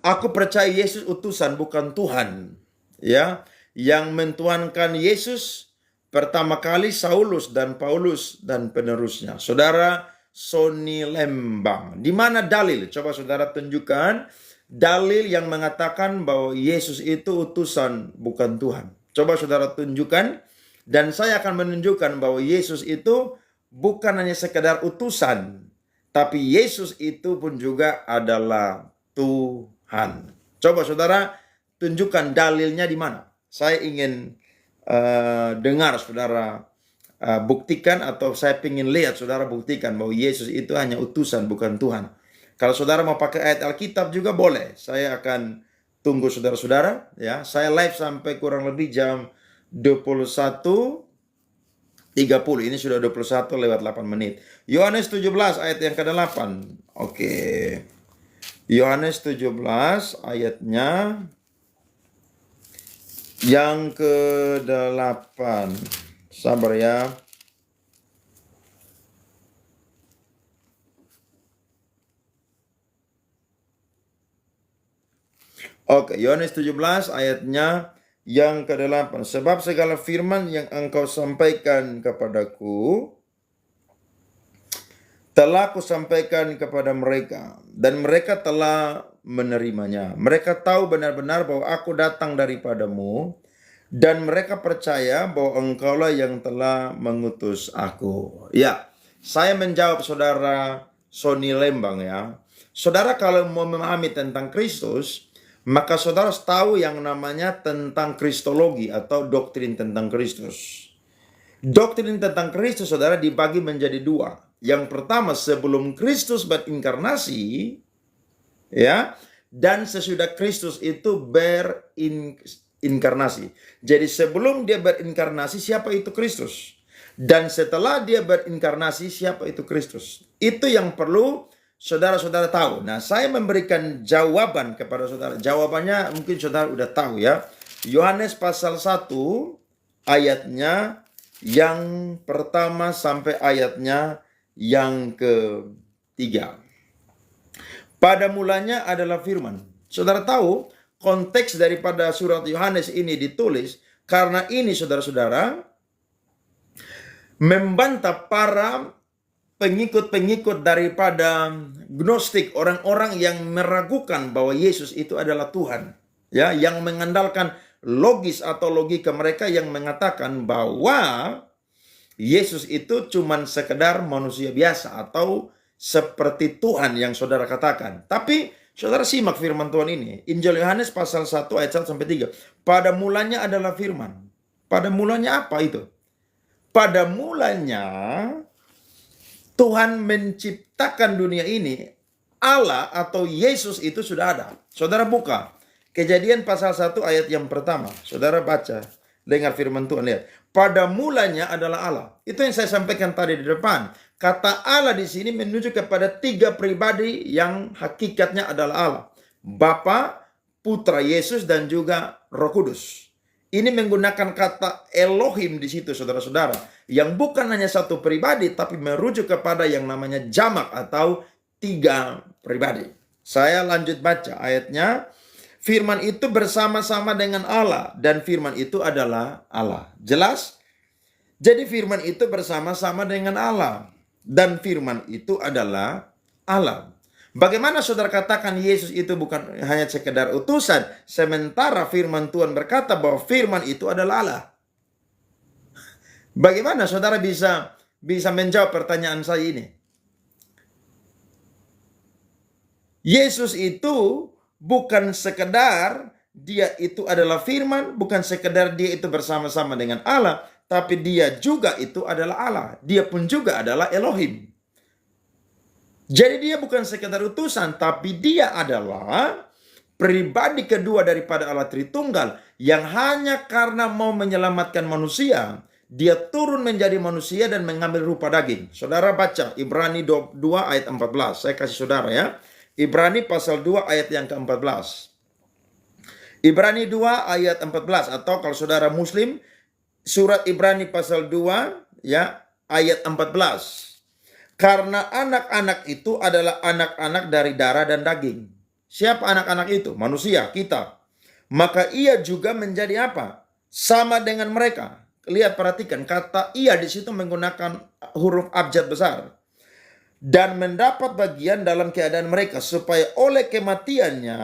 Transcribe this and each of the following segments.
Aku percaya Yesus utusan bukan Tuhan. Ya, yang mentuhankan Yesus pertama kali Saulus dan Paulus dan penerusnya. Saudara Sony Lembang. Di mana dalil? Coba saudara tunjukkan dalil yang mengatakan bahwa Yesus itu utusan bukan Tuhan. Coba saudara tunjukkan, dan saya akan menunjukkan bahwa Yesus itu bukan hanya sekedar utusan, tapi Yesus itu pun juga adalah Tuhan. Coba saudara tunjukkan dalilnya di mana. Saya ingin dengar saudara buktikan, atau saya ingin lihat saudara buktikan bahwa Yesus itu hanya utusan bukan Tuhan. Kalau saudara mau pakai ayat Alkitab juga boleh. Saya akan tunggu saudara-saudara ya. Saya live sampai kurang lebih jam 21.30. Ini sudah 21 lewat 8 menit. Yohanes 17 ayat yang ke-8. Oke. Yohanes 17 ayatnya yang ke-8. Sabar ya. Oke, Yohanes 17 ayatnya yang ke-8. Sebab segala firman yang engkau sampaikan kepadaku telah kusampaikan kepada mereka, dan mereka telah menerimanya. Mereka tahu benar-benar bahwa aku datang daripadamu, dan mereka percaya bahwa engkaulah yang telah mengutus aku. Ya, saya menjawab saudara Sony Lembang ya. Saudara kalau mau memahami tentang Kristus, maka saudara harus tahu yang namanya tentang kristologi atau doktrin tentang Kristus. Doktrin tentang Kristus saudara dibagi menjadi dua. Yang pertama, sebelum Kristus berinkarnasi, ya, dan sesudah Kristus itu berinkarnasi. Jadi sebelum dia berinkarnasi, siapa itu Kristus? Dan setelah dia berinkarnasi, siapa itu Kristus? Itu yang perlu saudara-saudara tahu. Nah, saya memberikan jawaban kepada saudara. Jawabannya mungkin saudara udah tahu ya. Yohanes pasal 1 ayatnya yang pertama sampai ayatnya yang ke-3. Pada mulanya adalah firman. Saudara tahu konteks daripada surat Yohanes ini ditulis karena ini saudara-saudara membantah para pengikut-pengikut daripada Gnostik, orang-orang yang meragukan bahwa Yesus itu adalah Tuhan. Ya, yang mengandalkan logis atau logika mereka yang mengatakan bahwa Yesus itu cuman sekedar manusia biasa atau seperti Tuhan yang saudara katakan. Tapi saudara simak firman Tuhan ini. Injil Yohanes pasal 1 ayat 1 sampai 3. Pada mulanya adalah firman. Pada mulanya apa itu? Pada mulanya Tuhan menciptakan dunia ini. Allah atau Yesus itu sudah ada. Saudara buka Kejadian pasal 1 ayat yang pertama. Saudara baca, dengar firman Tuhan, lihat. Pada mulanya adalah Allah. Itu yang saya sampaikan tadi di depan. Kata Allah di sini menuju kepada 3 pribadi yang hakikatnya adalah Allah. Bapa, Putra Yesus, dan juga Roh Kudus. Ini menggunakan kata Elohim di situ, saudara-saudara. Yang bukan hanya satu pribadi, tapi merujuk kepada yang namanya jamak atau 3 pribadi. Saya lanjut baca ayatnya. Firman itu bersama-sama dengan Allah, dan firman itu adalah Allah. Jelas? Jadi firman itu bersama-sama dengan Allah, dan firman itu adalah Allah. Bagaimana saudara katakan Yesus itu bukan hanya sekedar utusan, sementara firman Tuhan berkata bahwa firman itu adalah Allah? Bagaimana saudara bisa menjawab pertanyaan saya ini? Yesus itu bukan sekedar dia itu adalah firman, bukan sekedar dia itu bersama-sama dengan Allah, tapi dia juga itu adalah Allah. Dia pun juga adalah Elohim. Jadi dia bukan sekedar utusan, tapi dia adalah pribadi kedua daripada Allah Tritunggal yang hanya karena mau menyelamatkan manusia, dia turun menjadi manusia dan mengambil rupa daging. Saudara baca Ibrani 2 ayat 14. Saya kasih saudara ya. Ibrani pasal 2 ayat yang ke-14. Ibrani 2 ayat 14, atau kalau saudara Muslim, surat Ibrani pasal 2 ya ayat 14. Karena anak-anak itu adalah anak-anak dari darah dan daging. Siapa anak-anak itu? Manusia, kita. Maka ia juga menjadi apa? Sama dengan mereka. Lihat, perhatikan, kata ia di situ menggunakan huruf abjad besar. Dan mendapat bagian dalam keadaan mereka, supaya oleh kematiannya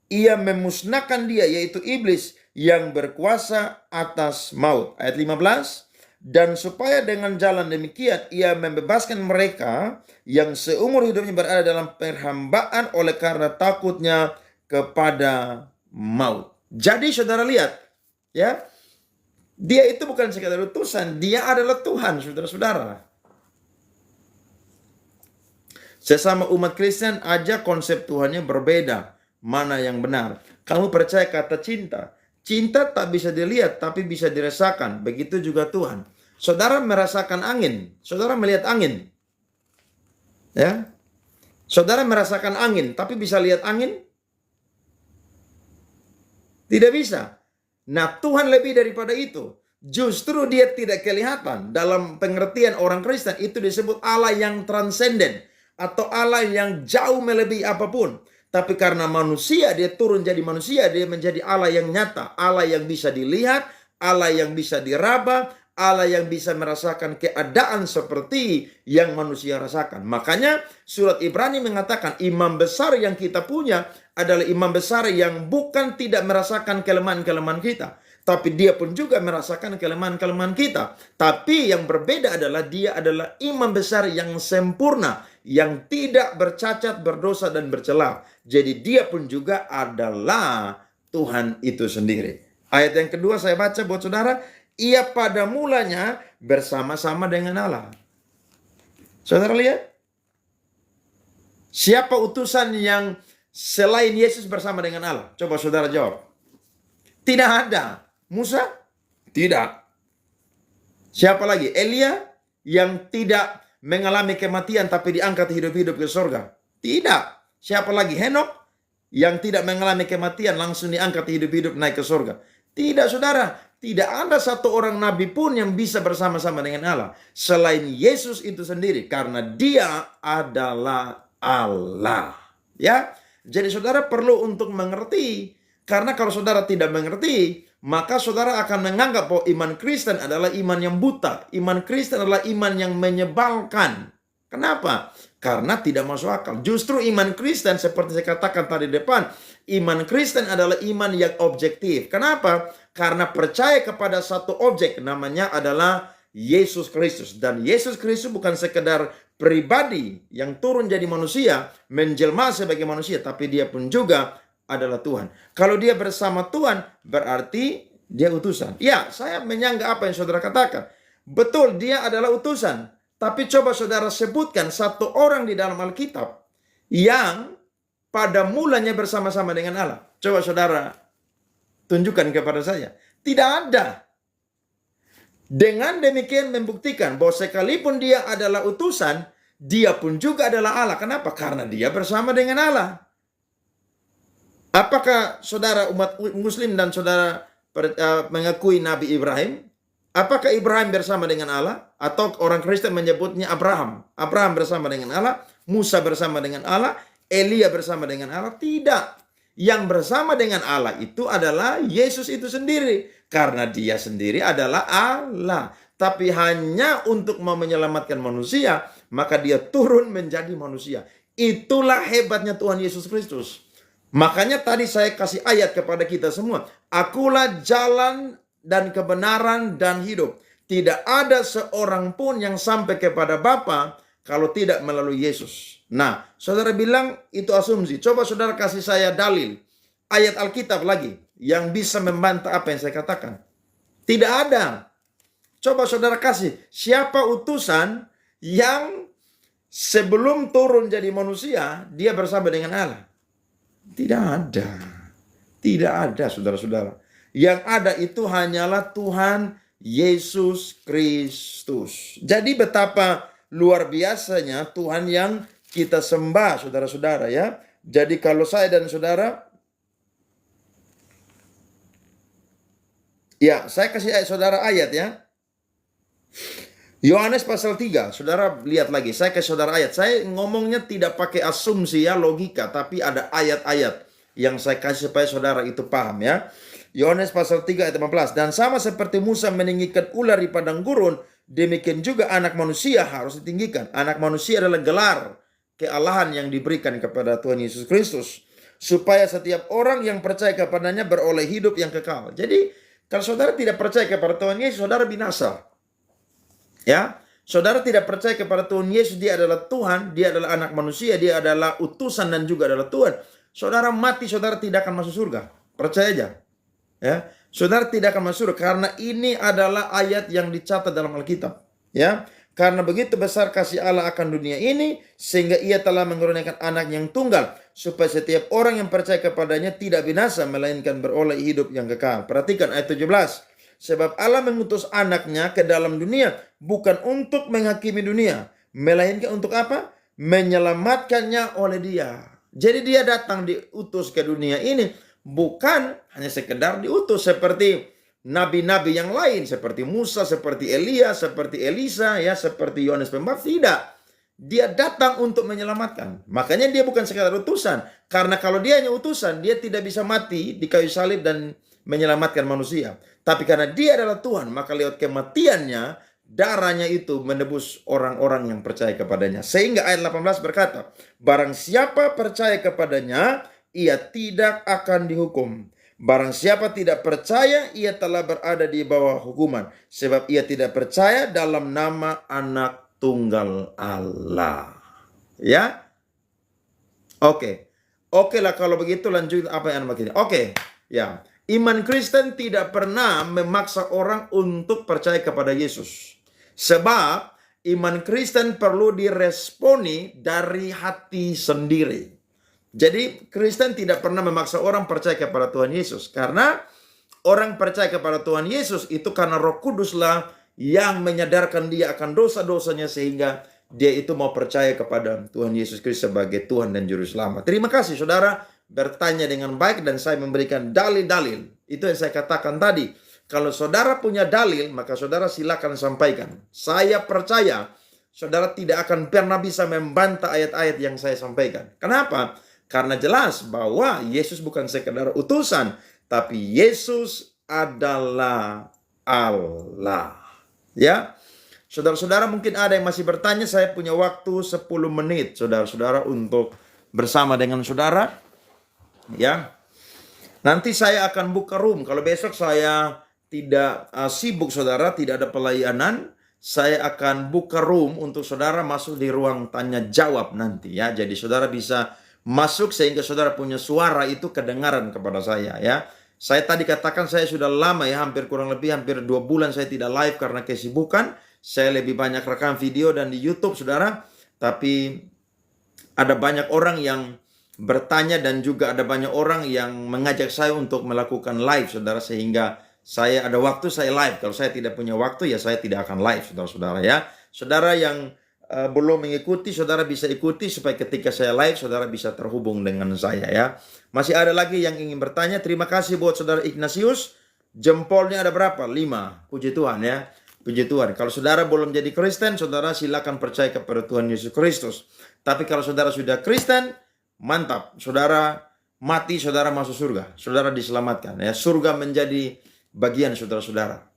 ia memusnahkan dia, yaitu iblis yang berkuasa atas maut. Ayat 15. Dan supaya dengan jalan demikian ia membebaskan mereka yang seumur hidupnya berada dalam perhambaan oleh karena takutnya kepada maut. Jadi saudara lihat, ya, dia itu bukan sekadar utusan, dia adalah Tuhan, saudara-saudara. Sesama umat Kristen aja konsep Tuhannya berbeda. Mana yang benar? Kamu percaya kata cinta? Cinta tak bisa dilihat tapi bisa dirasakan. Begitu juga Tuhan. Saudara merasakan angin. Saudara melihat angin. Ya. Saudara merasakan angin tapi bisa lihat angin? Tidak bisa. Nah, Tuhan lebih daripada itu. Justru dia tidak kelihatan. Dalam pengertian orang Kristen itu disebut Allah yang transenden. Atau Allah yang jauh melebihi apapun. Tapi karena manusia, dia turun jadi manusia. Dia menjadi Allah yang nyata. Allah yang bisa dilihat. Allah yang bisa diraba. Allah yang bisa merasakan keadaan seperti yang manusia rasakan. Makanya surat Ibrani mengatakan imam besar yang kita punya adalah imam besar yang bukan tidak merasakan kelemahan-kelemahan kita. Tapi dia pun juga merasakan kelemahan-kelemahan kita. Tapi yang berbeda adalah dia adalah imam besar yang sempurna. Yang tidak bercacat, berdosa, dan bercela. Jadi dia pun juga adalah Tuhan itu sendiri. Ayat yang kedua saya baca buat saudara. Ia pada mulanya bersama-sama dengan Allah. Saudara lihat. Siapa utusan yang selain Yesus bersama dengan Allah? Coba saudara jawab. Tidak ada. Musa? Tidak. Siapa lagi? Elia yang tidak mengalami kematian tapi diangkat hidup-hidup ke surga? Tidak. Siapa lagi? Henok yang tidak mengalami kematian langsung diangkat hidup-hidup naik ke surga? Tidak, saudara. Tidak ada satu orang nabi pun yang bisa bersama-sama dengan Allah selain Yesus itu sendiri, karena dia adalah Allah. Ya. Jadi saudara perlu untuk mengerti, karena kalau saudara tidak mengerti, maka saudara akan menganggap bahwa iman Kristen adalah iman yang buta. Iman Kristen adalah iman yang menyebalkan. Kenapa? Karena tidak masuk akal. Justru iman Kristen seperti saya katakan tadi depan, iman Kristen adalah iman yang objektif. Kenapa? Karena percaya kepada satu objek, namanya adalah Yesus Kristus. Dan Yesus Kristus bukan sekedar pribadi yang turun jadi manusia, menjelma sebagai manusia, tapi dia pun juga adalah Tuhan. Kalau dia bersama Tuhan, berarti dia utusan. Ya, saya menyanggah apa yang saudara katakan. Betul, dia adalah utusan. Tapi coba saudara sebutkan satu orang di dalam Alkitab yang pada mulanya bersama-sama dengan Allah. Coba saudara tunjukkan kepada saya. Tidak ada. Dengan demikian membuktikan bahwa sekalipun dia adalah utusan, dia pun juga adalah Allah. Kenapa? Karena dia bersama dengan Allah. Apakah saudara umat muslim dan saudara mengakui Nabi Ibrahim? Apakah Ibrahim bersama dengan Allah? Atau orang Kristen menyebutnya Abraham? Abraham bersama dengan Allah, Musa bersama dengan Allah, Elia bersama dengan Allah? Tidak. Yang bersama dengan Allah itu adalah Yesus itu sendiri. Karena dia sendiri adalah Allah. Tapi hanya untuk mau menyelamatkan manusia, maka dia turun menjadi manusia. Itulah hebatnya Tuhan Yesus Kristus. Makanya tadi saya kasih ayat kepada kita semua. Akulah jalan dan kebenaran dan hidup. Tidak ada seorang pun yang sampai kepada Bapa kalau tidak melalui Yesus. Nah, saudara bilang itu asumsi. Coba saudara kasih saya dalil. Ayat Alkitab lagi yang bisa membantah apa yang saya katakan. Tidak ada. Coba saudara kasih. Siapa utusan yang sebelum turun jadi manusia, dia bersama dengan Allah? Tidak ada. Tidak ada, saudara-saudara. Yang ada itu hanyalah Tuhan Yesus Kristus. Jadi betapa luar biasanya Tuhan yang kita sembah, saudara-saudara ya. Jadi kalau saya dan saudara, ya saya kasih saudara ayat ya. Yohanes pasal 3, saudara lihat lagi, saya ke saudara ayat. Saya ngomongnya tidak pakai asumsi ya, logika, tapi ada ayat-ayat yang saya kasih supaya saudara itu paham ya. Yohanes pasal 3 ayat 15. Dan sama seperti Musa meninggikan ular di padang gurun, demikian juga anak manusia harus ditinggikan. Anak manusia adalah gelar kealahan yang diberikan kepada Tuhan Yesus Kristus, supaya setiap orang yang percaya kepadanya beroleh hidup yang kekal. Jadi kalau saudara tidak percaya kepada Tuhan Yesus, saudara binasa. Ya, saudara tidak percaya kepada Tuhan Yesus, dia adalah Tuhan, dia adalah anak manusia, dia adalah utusan dan juga adalah Tuhan. Saudara mati, saudara tidak akan masuk surga. Percaya aja. Ya, saudara tidak akan masuk surga karena ini adalah ayat yang dicatat dalam Alkitab. Ya, karena begitu besar kasih Allah akan dunia ini sehingga Ia telah mengaruniakan anak yang tunggal supaya setiap orang yang percaya kepadanya tidak binasa melainkan beroleh hidup yang kekal. Perhatikan ayat 17. Sebab Allah mengutus anaknya ke dalam dunia bukan untuk menghakimi dunia, melainkan untuk apa? Menyelamatkannya oleh Dia. Jadi Dia datang diutus ke dunia ini bukan hanya sekedar diutus seperti nabi-nabi yang lain, seperti Musa, seperti Elia, seperti Elisa, ya, seperti Yohanes Pembaptis. Tidak. Dia datang untuk menyelamatkan. Makanya dia bukan sekadar utusan. Karena kalau dia hanya utusan, dia tidak bisa mati di kayu salib dan menyelamatkan manusia. Tapi karena dia adalah Tuhan, maka lewat kematiannya, darahnya itu menebus orang-orang yang percaya kepadanya. Sehingga ayat 18 berkata, barang siapa percaya kepadanya, ia tidak akan dihukum. Barang siapa tidak percaya, ia telah berada di bawah hukuman. Sebab ia tidak percaya dalam nama anak tunggal Allah. Ya? Oke. Oke lah kalau begitu lanjut apa yang begini. Oke. Ya. Iman Kristen tidak pernah memaksa orang untuk percaya kepada Yesus. Sebab iman Kristen perlu diresponi dari hati sendiri. Jadi Kristen tidak pernah memaksa orang percaya kepada Tuhan Yesus. Karena orang percaya kepada Tuhan Yesus itu karena Roh Kuduslah yang menyadarkan dia akan dosa-dosanya sehingga dia itu mau percaya kepada Tuhan Yesus Kristus sebagai Tuhan dan Juru Selamat. Terima kasih saudara bertanya dengan baik dan saya memberikan dalil-dalil. Itu yang saya katakan tadi. Kalau saudara punya dalil, maka saudara silakan sampaikan. Saya percaya saudara tidak akan pernah bisa membantah ayat-ayat yang saya sampaikan. Kenapa? Karena jelas bahwa Yesus bukan sekedar utusan, tapi Yesus adalah Allah. Ya. Saudara-saudara mungkin ada yang masih bertanya, saya punya waktu 10 menit saudara-saudara untuk bersama dengan saudara. Ya, nanti saya akan buka room. Kalau besok saya tidak sibuk saudara, tidak ada pelayanan, saya akan buka room untuk saudara masuk di ruang tanya jawab nanti ya. Jadi saudara bisa masuk sehingga saudara punya suara itu kedengaran kepada saya ya. Saya tadi katakan saya sudah lama ya, kurang lebih hampir 2 bulan saya tidak live karena kesibukan. Saya lebih banyak rekam video dan di YouTube saudara. Tapi ada banyak orang yang bertanya dan juga ada banyak orang yang mengajak saya untuk melakukan live saudara, sehingga saya ada waktu saya live. Kalau saya tidak punya waktu ya saya tidak akan live saudara-saudara ya. Saudara yang belum mengikuti, saudara bisa ikuti supaya ketika saya live saudara bisa terhubung dengan saya ya. Masih ada lagi yang ingin bertanya? Terima kasih buat saudara Ignatius. Jempolnya ada berapa? 5. Puji Tuhan ya. Puji Tuhan. Kalau saudara belum jadi Kristen, saudara silakan percaya kepada Tuhan Yesus Kristus. Tapi kalau saudara sudah Kristen, mantap, saudara mati, saudara masuk surga, saudara diselamatkan ya. Surga menjadi bagian saudara-saudara.